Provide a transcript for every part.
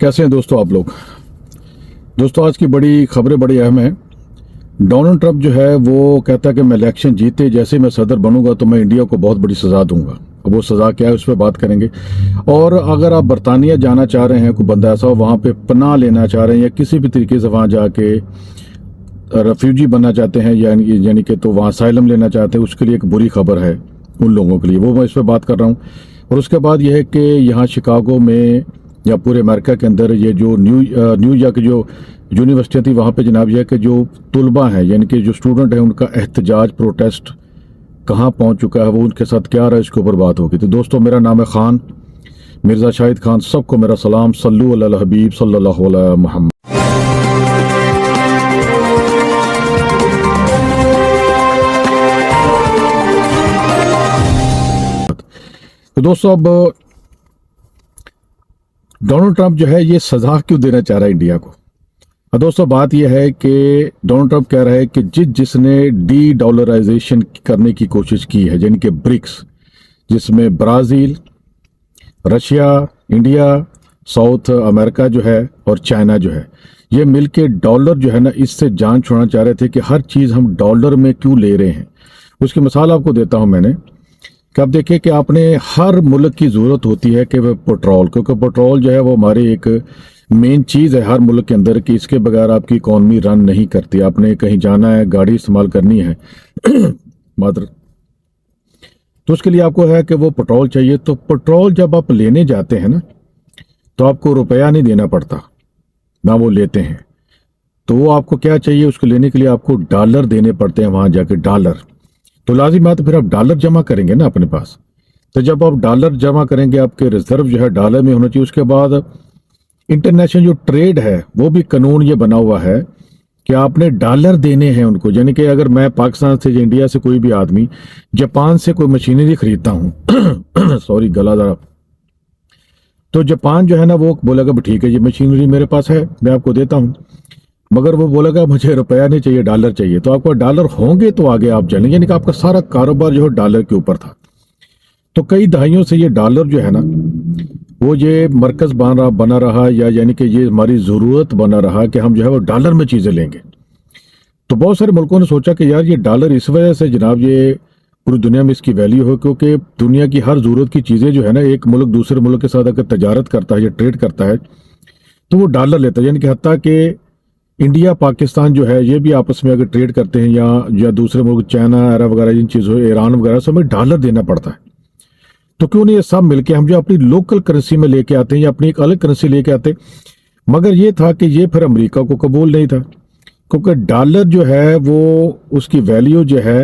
कैसे हैं दोस्तों आप लोग। दोस्तों आज की बड़ी खबरें बड़ी अहम हैं। डोनाल्ड ट्रंप जो है वो कहता है कि मैं इलेक्शन जीते जैसे मैं सदर बनूंगा तो मैं इंडिया को बहुत बड़ी सज़ा दूंगा। अब वो सज़ा क्या है उस पर बात करेंगे। और अगर आप बरतानिया जाना चाह रहे हैं, कोई बंदा ऐसा हो वहाँ पे पनाह लेना चाह रहे हैं या किसी भी तरीके से वहाँ जाके रेफ्यूजी बनना चाहते हैं यानी कि तो वहाँ साइलम लेना चाहते हैं, उसके लिए एक बुरी खबर है उन लोगों के लिए। वो मैं इस पर बात कर रहा हूँ। और उसके बाद यह है कि यहाँ शिकागो में या पूरे अमेरिका के अंदर ये जो न्यूयॉर्क जो यूनिवर्सिटी थी वहाँ पे जनाब यह कि जो तुलबा हैं यानी कि जो स्टूडेंट हैं उनका एहतजाज प्रोटेस्ट कहाँ पहुँच चुका है, वो उनके साथ क्या रहा है, इसके ऊपर बात होगी। तो दोस्तों मेरा नाम है खान मिर्ज़ा शाहिद खान, सबको मेरा सलाम। सल्लु अला हबीब सल्लल्लाहु अलैहि मुहम्मद। तो दोस्तों अब डोनाल्ड ट्रंप जो है ये सजा क्यों देना चाह रहा है इंडिया को। दोस्तों बात यह है कि डोनाल्ड ट्रंप कह रहा है कि जिसने डी डॉलराइजेशन करने की कोशिश की है यानी कि ब्रिक्स, जिसमें Brazil, Russia, India, south America जो है और चाइना जो है, ये मिलके डॉलर जो है ना इससे जान छुड़ाना चाह रहे थे कि हर चीज़ हम डॉलर में क्यों ले रहे हैं। उसकी मिसाल आपको देता हूं मैंने कि आप देखिए कि आपने हर मुल्क की ज़रूरत होती है कि वह पेट्रोल, क्योंकि पेट्रोल जो है वो हमारी एक मेन चीज़ है हर मुल्क के अंदर कि इसके बगैर आपकी इकॉनमी रन नहीं करती। आपने कहीं जाना है, गाड़ी इस्तेमाल करनी है मात्र, तो उसके लिए आपको है कि वो पेट्रोल चाहिए। तो पेट्रोल जब आप लेने जाते हैं ना तो आपको रुपया नहीं देना पड़ता, ना वो लेते हैं। तो वो आपको क्या चाहिए, उसको लेने के लिए आपको डॉलर देने पड़ते हैं वहाँ जाके डॉलर। तो लाजिम बात फिर आप डॉलर जमा करेंगे ना अपने पास। तो जब आप डॉलर जमा करेंगे आपके रिजर्व जो है डॉलर में होना चाहिए। उसके बाद इंटरनेशनल जो ट्रेड है वो भी कानून ये बना हुआ है कि आपने डॉलर देने हैं उनको। यानी कि अगर मैं पाकिस्तान से या इंडिया से कोई भी आदमी जापान से कोई मशीनरी खरीदता हूँ सॉरी गला जरा, तो जापान जो है ना वो बोलेगा ठीक है ये मशीनरी मेरे पास है मैं आपको देता हूँ, मगर वो बोलेगा मुझे रुपया नहीं चाहिए डॉलर चाहिए। तो आपको डॉलर होंगे तो आगे आप चलेंगे, यानी कि आपका सारा कारोबार जो है डॉलर के ऊपर था। तो कई दहाइयों से ये डॉलर जो है ना वो ये मरकज बना रहा या यानी कि ये हमारी ज़रूरत बना रहा कि हम जो है वो डॉलर में चीज़ें लेंगे। तो बहुत सारे मुल्कों ने सोचा कि यार ये डॉलर इस वजह से जनाब ये पूरी दुनिया में इसकी वैल्यू हो क्योंकि दुनिया की हर ज़रूरत की चीज़ें जो है ना एक मुल्क दूसरे मुल्क के साथ अगर तजारत करता है या ट्रेड करता है तो वो डॉलर लेता है। यानी कि हत्ता कि इंडिया पाकिस्तान जो है ये भी आपस में अगर ट्रेड करते हैं या दूसरे मुल्क चाइना अरब वगैरह जिन चीज़ों ईरान वगैरह सब में डॉलर देना पड़ता है। तो क्यों नहीं ये सब मिलके हम जो अपनी लोकल करेंसी में लेके आते हैं या अपनी एक अलग करेंसी लेके आते। मगर ये था कि ये फिर अमेरिका को कबूल नहीं था क्योंकि डॉलर जो है वो उसकी वैल्यू जो है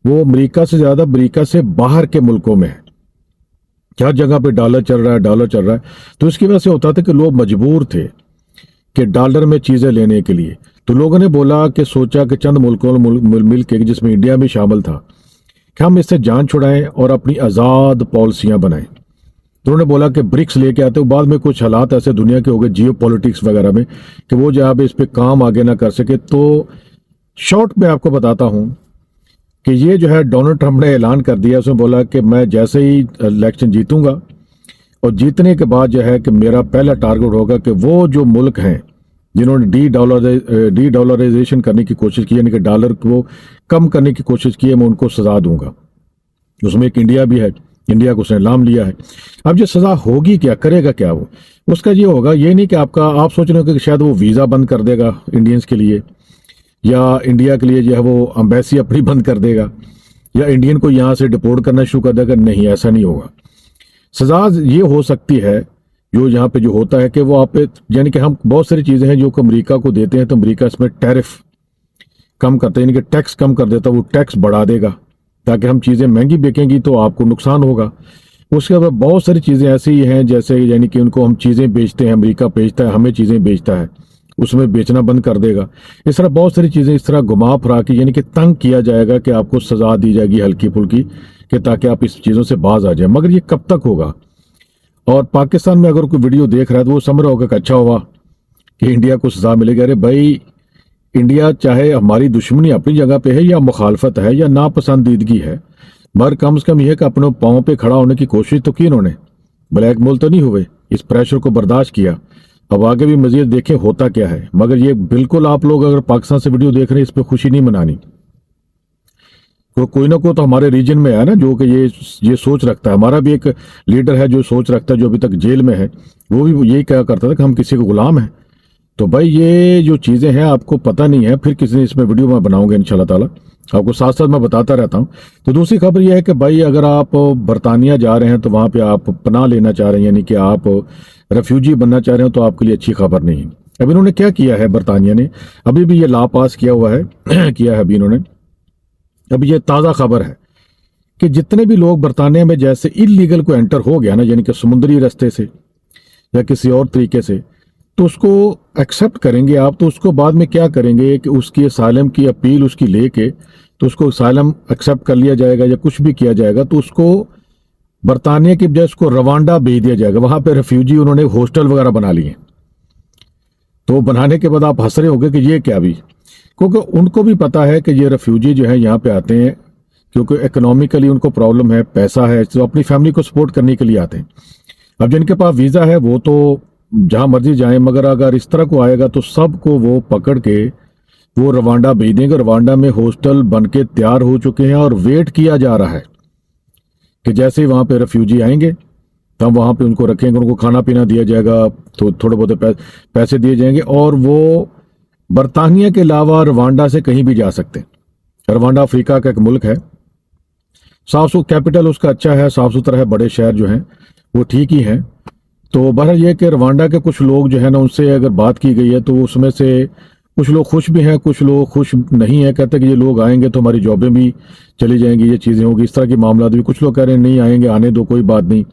वो अमेरिका से ज़्यादा अमेरिका से बाहर के मुल्कों में है। हर जगह पे डॉलर चल रहा है। तो इसकी वजह से होता था कि लोग मजबूर थे कि डॉलर में चीज़ें लेने के लिए। तो लोगों ने बोला कि सोचा कि चंद मुल्कों मिल के जिसमें इंडिया भी शामिल था कि हम इससे जान छुड़ाएं और अपनी आज़ाद पॉलिसियां बनाएं। तो उन्होंने बोला कि ब्रिक्स लेके आते। बाद में कुछ हालात ऐसे दुनिया के हो गए जियो पॉलिटिक्स वगैरह में कि वो जहाँ पे इस पर काम आगे ना कर सके। तो शॉर्ट में आपको बताता हूँ कि ये जो है डोनाल्ड ट्रंप ने ऐलान कर दिया। उसने बोला कि मैं जैसे ही इलेक्शन जीतूंगा और जीतने के बाद जो है कि मेरा पहला टारगेट होगा कि वो जो मुल्क हैं जिन्होंने डी डॉलराइजेशन करने की कोशिश की यानी कि डॉलर को कम करने की कोशिश की है मैं उनको सजा दूंगा। उसमें एक इंडिया भी है, इंडिया को उसने नाम लिया है। अब ये सजा होगी क्या, करेगा क्या वो, उसका ये होगा ये नहीं कि आप सोच रहे हो कि शायद वो वीज़ा बंद कर देगा इंडियंस के लिए या इंडिया के लिए जो है वो एम्बेसी अपनी बंद कर देगा या इंडियन को यहाँ से डिपोर्ट करना शुरू कर देगा। नहीं, ऐसा नहीं होगा। सजा ये हो सकती है जो यहाँ पे जो होता है कि वो आप यानी कि हम बहुत सारी चीज़ें हैं जो अमेरिका को देते हैं तो अमेरिका इसमें टैरिफ कम करते हैं यानी कि टैक्स कम कर देता, वो टैक्स बढ़ा देगा ताकि हम चीज़ें महंगी बिकेंगी तो आपको नुकसान होगा। उसके बाद बहुत सारी चीज़ें ऐसी हैं जैसे यानी कि उनको हम चीज़ें बेचते हैं, अमेरिका बेचता है हमें चीज़ें बेचता है, उसमें बेचना बंद कर देगा। इस तरह बहुत सारी चीज़ें इस तरह घुमा फिरा के यानी कि तंग किया जाएगा कि आपको सजा दी जाएगी हल्की फुल्की कि ताकि आप इस चीज़ों से बाज आ जाए। मगर ये कब तक होगा। और पाकिस्तान में अगर कोई वीडियो देख रहा है तो वो समझ रहा होगा कि अच्छा हुआ कि इंडिया को सजा मिलेगी। अरे भाई, इंडिया चाहे हमारी दुश्मनी अपनी जगह पे है या मुखालफत है या नापसंदीदगी है, मगर कम से कम यह कि अपने पाँव पे खड़ा होने की कोशिश तो की इन्होंने। ब्लैक मेल तो नहीं हुए, इस प्रेशर को बर्दाश्त किया अब आगे भी मजीद देखें होता क्या है। मगर ये बिल्कुल आप लोग अगर पाकिस्तान से वीडियो देख रहे हैं, इस पर खुशी नहीं मनानी। कोई ना कोई तो हमारे रीजन में है ना जो कि ये सोच रखता है। हमारा भी एक लीडर है जो सोच रखता है, जो अभी तक जेल में है, वो भी यही क्या करता था कि हम किसी को गुलाम हैं। तो भाई ये जो चीज़ें हैं आपको पता नहीं है, फिर किसी दिन इसमें वीडियो मैं बनाऊंगा इंशाल्लाह ताला, आपको साथ साथ मैं बताता रहता हूँ। तो दूसरी खबर यह है कि भाई अगर आप बरतानिया जा रहे हैं तो वहाँ पे आप पनाह लेना चाह रहे हैं, यानी कि आप रेफ्यूजी बनना चाह रहे हैं, तो आपके लिए अच्छी खबर नहीं है। अब इन्होंने क्या किया है, बरतानिया ने अभी भी ये लॉ पास किया हुआ है किया है अभी इन्होंने। अब ये ताज़ा खबर है कि जितने भी लोग बरतानिया में जैसे इलीगल को एंटर हो गया ना, यानी कि समुद्री रास्ते से या किसी और तरीके से, तो उसको एक्सेप्ट करेंगे आप, तो उसको बाद में क्या करेंगे कि उसकी असाइलम की अपील उसकी लेके तो उसको असाइलम एक्सेप्ट कर लिया जाएगा या कुछ भी किया जाएगा, तो उसको बरतानिया की बजाय उसको रवांडा भेज दिया जाएगा। वहां पे रेफ्यूजी उन्होंने हॉस्टल वगैरह बना लिए। तो बनाने के बाद आप हंस रहे होंगे कि ये क्या भी, क्योंकि उनको भी पता है कि ये रेफ्यूजी जो है यहाँ पे आते हैं क्योंकि इकोनॉमिकली उनको प्रॉब्लम है, पैसा है, तो अपनी फैमिली को सपोर्ट करने के लिए आते हैं। अब जिनके पास वीज़ा है वो तो जहां मर्जी जाएं, मगर अगर इस तरह को आएगा तो सबको वो पकड़ के वो रवांडा भेज देंगे। रवांडा में हॉस्टल बन के तैयार हो चुके हैं और वेट किया जा रहा है कि जैसे ही वहां पे रेफ्यूजी आएंगे तब वहां पे उनको रखेंगे, उनको खाना पीना दिया जाएगा, तो थोड़े बहुत पैसे दिए जाएंगे और वो बरतानिया के अलावा रवांडा से कहीं भी जा सकते हैं। रवांडा अफ्रीका का एक मुल्क है, साफ सुथरा कैपिटल उसका अच्छा है, साफ सुथरा है, बड़े शहर जो हैं वो ठीक ही हैं। तो बहरहाल ये कि रवांडा के कुछ लोग जो है ना उनसे अगर बात की गई है तो उसमें से कुछ लोग खुश भी हैं, कुछ लोग खुश नहीं है, कहते हैं कि ये लोग आएंगे तो हमारी जॉबें भी चली जाएंगी, ये चीज़ें होगी, इस तरह की मामला भी। कुछ लोग कह रहे हैं नहीं आएंगे, आने दो, कोई बात नहीं।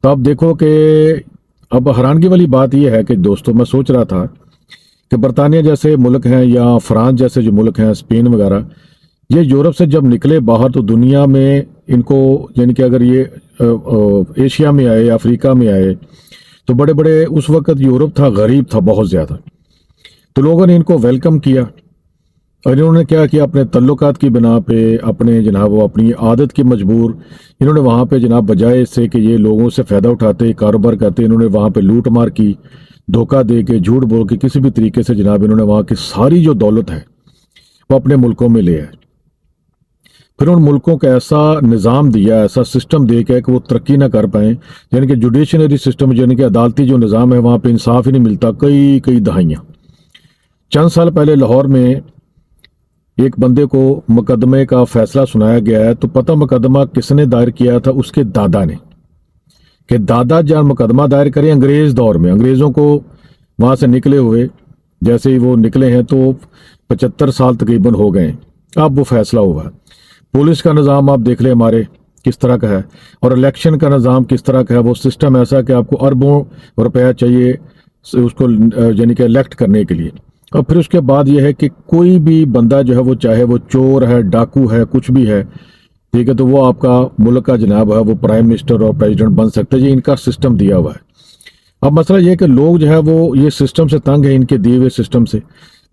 तो अब देखो कि अब हैरानगी वाली बात यह है कि दोस्तों मैं सोच रहा था कि बरतानिया जैसे मुल्क हैं या फ्रांस जैसे जो मुल्क हैं, स्पेन वगैरह, ये यूरोप से जब निकले बाहर तो दुनिया में इनको, यानी कि अगर ये एशिया में आए, अफ्रीका में आए, तो बड़े बड़े उस वक्त यूरोप था गरीब था बहुत ज़्यादा, तो लोगों ने इनको वेलकम किया और इन्होंने क्या किया, अपने तल्लुकात की बिना पे, अपने जनाब वो अपनी आदत की मजबूर, इन्होंने वहाँ पे जनाब बजाय इससे कि ये लोगों से फ़ायदा उठाते कारोबार करते, इन्होंने वहाँ पे लूट मार की, धोखा दे के, झूठ बोल के, किसी भी तरीके से जनाब इन्होंने वहाँ की सारी जो दौलत है वो अपने मुल्कों में ले आए। फिर उन मुल्कों को ऐसा निज़ाम दिया, ऐसा सिस्टम दे के कि वो तरक्की ना कर पाएँ, यानी कि जुडिशनरी सिस्टम, यानी कि अदालती जो निज़ाम है वहाँ पे इंसाफ ही नहीं मिलता कई कई दहाइयाँ। चंद साल पहले लाहौर में एक बंदे को मुकदमे का फैसला सुनाया गया है, तो पता मुकदमा किसने दायर किया था, उसके दादा ने, कि दादा जब मुकदमा दायर करें अंग्रेज़ दौर में, अंग्रेज़ों को वहाँ से निकले हुए जैसे ही वो निकले हैं तो 75 साल तकरीबन हो गए, अब वो फैसला हुआ है। पुलिस का निज़ाम आप देख लें हमारे किस तरह का है, और इलेक्शन का निज़ाम किस तरह का है। वो सिस्टम ऐसा कि आपको अरबों रुपया चाहिए उसको यानी कि इलेक्ट करने के लिए। और फिर उसके बाद यह है कि कोई भी बंदा जो है वो चाहे वो चोर है, डाकू है, कुछ भी है, ठीक है, तो वो आपका मुल्क का जनाब है वो प्राइम मिनिस्टर और प्रेसिडेंट बन सकते हैं। ये इनका सिस्टम दिया हुआ है। अब मसला ये है कि लोग जो है वो ये सिस्टम से तंग है, इनके दिए हुए सिस्टम से।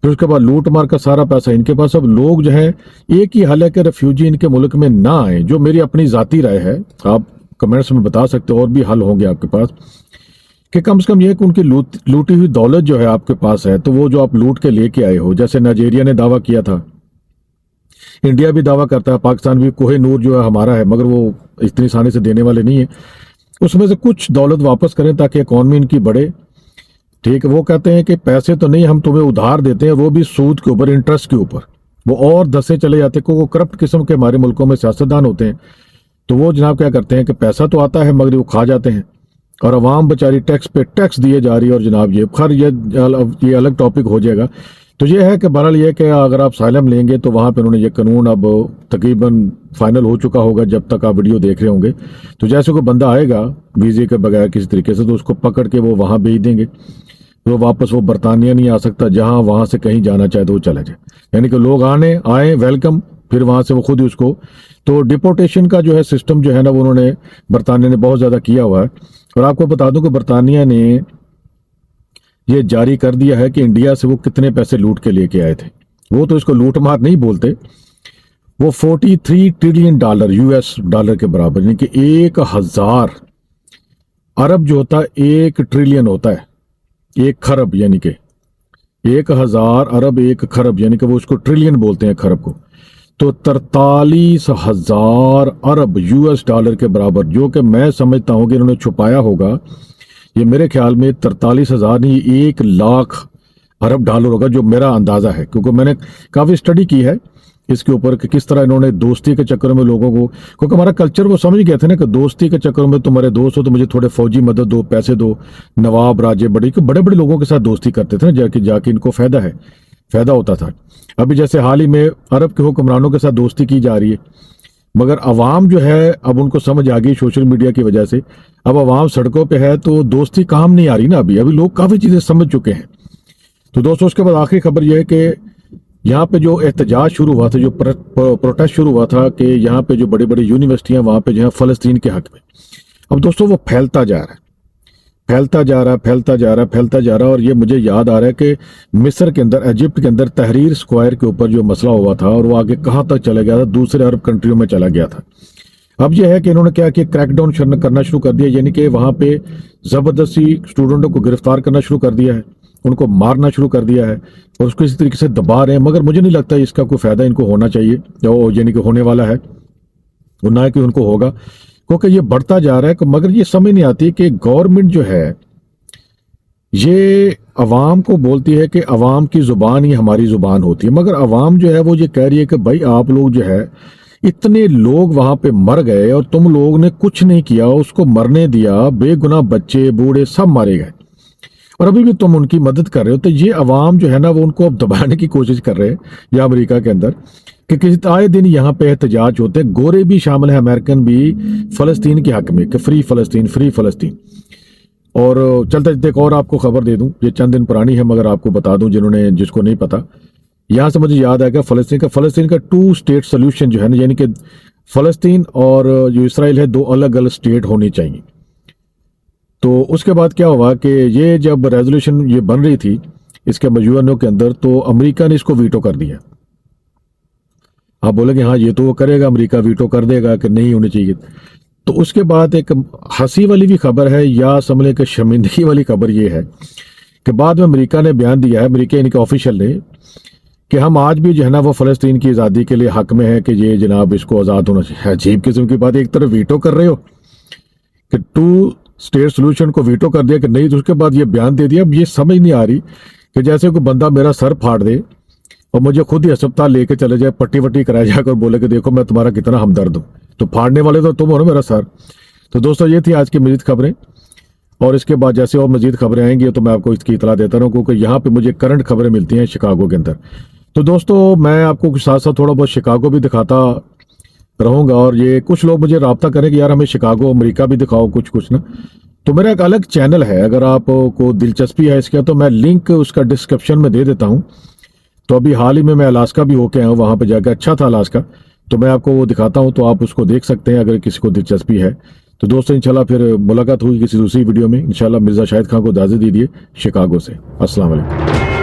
फिर उसके बाद लूट मार का सारा पैसा इनके पास। अब लोग जो है, एक ही हल है कि रेफ्यूजी इनके मुल्क में ना आए, जो मेरी अपनी ज़ाती राय है, आप कमेंट्स में बता सकते हो, और भी हल होंगे आपके पास, कि कम से कम ये है कि उनकी लूटी हुई दौलत जो है आपके पास है, तो वो जो आप लूट के लेके आए हो, जैसे नाइजीरिया ने दावा किया था, इंडिया भी दावा करता है, पाकिस्तान भी, कोहे नूर जो है हमारा है, मगर वो इतनी आसानी से देने वाले नहीं है, उसमें से कुछ दौलत वापस करें ताकि इकॉनमी इनकी बढ़े। ठीक है, वो कहते हैं कि पैसे तो नहीं, हम तुम्हें उधार देते हैं, वो भी सूद के ऊपर, इंटरेस्ट के ऊपर। वो और धसे चले जाते हैं, क्योंकि करप्ट किस्म के हमारे मुल्कों में सियासतदान होते हैं, तो वो जनाब क्या करते हैं कि पैसा तो आता है मगर वो खा जाते हैं, और अवाम बेचारी टैक्स पे टैक्स दिए जा रही है। और जनाब ये खैर ये अलग टॉपिक हो जाएगा। तो ये है कि बहरहाल ये कि अगर आप साइलम लेंगे तो वहाँ पे उन्होंने ये कानून अब तकरीबन फाइनल हो चुका होगा जब तक आप वीडियो देख रहे होंगे। तो जैसे कोई बंदा आएगा वीज़े के बगैर किसी तरीके से, तो उसको पकड़ के वो वहाँ भेज देंगे, तो वापस वो बरतानिया नहीं आ सकता, जहाँ वहाँ से कहीं जाना चाहे तो वो चला जाए। यानी कि लोग आए वेलकम, फिर वहाँ से वो खुद ही उसको, तो डिपोर्टेशन का जो है सिस्टम जो है ना वो उन्होंने बरतानिया ने बहुत ज़्यादा किया हुआ है। और आपको बता दूं कि बरतानिया ने ये जारी कर दिया है कि इंडिया से वो कितने पैसे लूट के लेके आए थे। वो तो इसको लूट मार नहीं बोलते, वो 43 ट्रिलियन डॉलर यूएस डॉलर के बराबर, यानी कि 1000 अरब जो होता है 1 ट्रिलियन होता है, 1 खरब यानी कि 1000 अरब 1 खरब, यानी कि वो उसको ट्रिलियन बोलते हैं खरब को, तो 43,000 अरब यूएस डॉलर के बराबर, जो कि मैं समझता हूं कि इन्होंने छुपाया होगा। ये मेरे ख्याल में 43,000 नहीं, 1 लाख अरब डॉलर होगा, जो मेरा अंदाजा है, क्योंकि मैंने काफ़ी स्टडी की है इसके ऊपर कि किस तरह इन्होंने दोस्ती के चक्कर में लोगों को, क्योंकि हमारा कल्चर वो समझ गए थे ना कि दोस्ती के चक्कर में तुम्हारे दोस्त हो तो मुझे थोड़े फौजी मदद दो, पैसे दो, नवाब राजे बड़े बड़े बड़े लोगों के साथ दोस्ती करते थे ना, जाके इनको फायदा होता था। अभी जैसे हाल ही में अरब के हुक्मरानों के साथ दोस्ती की जा रही है, मगर अवाम जो है अब उनको समझ आ गई सोशल मीडिया की वजह से, अब अवाम सड़कों पे है तो दोस्ती काम नहीं आ रही ना। अभी लोग काफ़ी चीज़ें समझ चुके हैं। तो दोस्तों उसके बाद आखिरी खबर यह है कि यहाँ पे जो एहतजाज शुरू हुआ था, जो प्रोटेस्ट शुरू हुआ था कि यहाँ पे जो बड़ी बड़ी यूनिवर्सिटियाँ वहाँ पे जो है फ़लस्तीन के हक में, अब दोस्तों वो फैलता जा रहा है, फैलता जा रहा है। और ये मुझे याद आ रहा है कि मिस्र के अंदर, इजिप्ट के अंदर तहरीर स्क्वायर के ऊपर जो मसला हुआ था और वो आगे कहाँ तक चला गया था, दूसरे अरब कंट्रियों में चला गया था। अब यह है कि इन्होंने क्या किया, क्रैकडाउन करना शुरू कर दिया, यानी कि वहाँ पे ज़बरदस्ती स्टूडेंटों को गिरफ्तार करना शुरू कर दिया है, उनको मारना शुरू कर दिया है और उसको इसी तरीके से दबा रहे हैं। मगर मुझे नहीं लगता इसका कोई फ़ायदा इनको होना चाहिए, यानी कि होने वाला है, और ना कि उनको होगा, क्योंकि ये बढ़ता जा रहा है। मगर ये समझ नहीं आती कि गवर्नमेंट जो है ये अवाम को बोलती है कि अवाम की ज़ुबान ही हमारी ज़ुबान होती है, मगर अवाम जो है वो ये कह रही है कि भाई आप लोग जो है, इतने लोग वहाँ पे मर गए और तुम लोगों ने कुछ नहीं किया, उसको मरने दिया, बेगुनाह बच्चे बूढ़े सब मारे गए और अभी भी तुम उनकी मदद कर रहे हो। तो ये अवाम जो है ना वो उनको अब दबाने की कोशिश कर रहे हैं या अमेरिका के अंदर, कि किसी आए दिन यहाँ पे एहतजाज होते हैं, गोरे भी शामिल हैं, अमेरिकन भी, फ़लस्तीन के हक में कि फ्री फ़लस्तीन। और चलते चलते एक और आपको खबर दे दूं, ये चंद दिन पुरानी है मगर आपको बता दूं जिसको नहीं पता। यहाँ से मुझे याद आया फ़लस्तीन का 2 स्टेट सोल्यूशन जो है ना, यानी कि फ़लस्तीन और जो इसराइल है 2 अलग अलग स्टेट होनी चाहिए। तो उसके बाद क्या हुआ कि ये जब रेजोल्यूशन ये बन रही थी इसके यूएनओ के अंदर, तो अमेरिका ने इसको वीटो कर दिया। आप बोलेंगे हाँ ये तो वो करेगा, अमेरिका वीटो कर देगा कि नहीं होनी चाहिए। तो उसके बाद एक हंसी वाली भी खबर है या समझ लें कि शर्मिंदगी वाली खबर ये है कि बाद में अमेरिका ने बयान दिया है, अमेरिका यानी कि ऑफिशियल ने, कि हम आज भी जो है ना वो फ़लस्तीन की आज़ादी के लिए हक में है कि ये जनाब इसको आज़ाद होना चाहिए। अजीब किस्म की बात, एक तरफ वीटो कर रहे हो कि 2 स्टेट सोल्यूशन को वीटो कर दिया कि नहीं, तो उसके बाद ये बयान दे दिया। अब ये समझ नहीं आ रही कि जैसे कोई बंदा मेरा सर फाड़ दे और मुझे खुद ही अस्पताल लेके चले जाए, पट्टी वट्टी कराया जाकर बोले कि देखो मैं तुम्हारा कितना हमदर्द हूँ, तो फाड़ने वाले तो तुम हो ना मेरा सर। तो दोस्तों ये थी आज की मजीद खबरें, और इसके बाद जैसे और मजीद खबरें आएंगी तो मैं आपको इसकी इतला देता रहूँ, क्योंकि यहाँ पे मुझे करंट खबरें मिलती हैं शिकागो के अंदर। तो दोस्तों मैं आपको साथ साथ थोड़ा बहुत शिकागो भी दिखाता रहूँगा, और ये कुछ लोग मुझे रब्ता करें कि यार हमें शिकागो अमेरिका भी दिखाओ कुछ ना। तो मेरा एक अलग चैनल है, अगर आपको दिलचस्पी है इसका तो मैं लिंक उसका डिस्क्रिप्शन में दे देता हूँ। तो अभी हाल ही में मैं अलास्का भी होके आया हूँ, वहाँ पे जाकर अच्छा था अलास्का, तो मैं आपको वो दिखाता हूँ, तो आप उसको देख सकते हैं अगर किसी को दिलचस्पी है। तो दोस्तों इंशाल्लाह फिर मुलाकात होगी किसी दूसरी वीडियो में। इंशाल्लाह मिर्ज़ा शाहिद खान को इजाज़त दीजिए शिकागो से। अस्सलाम वालेकुम।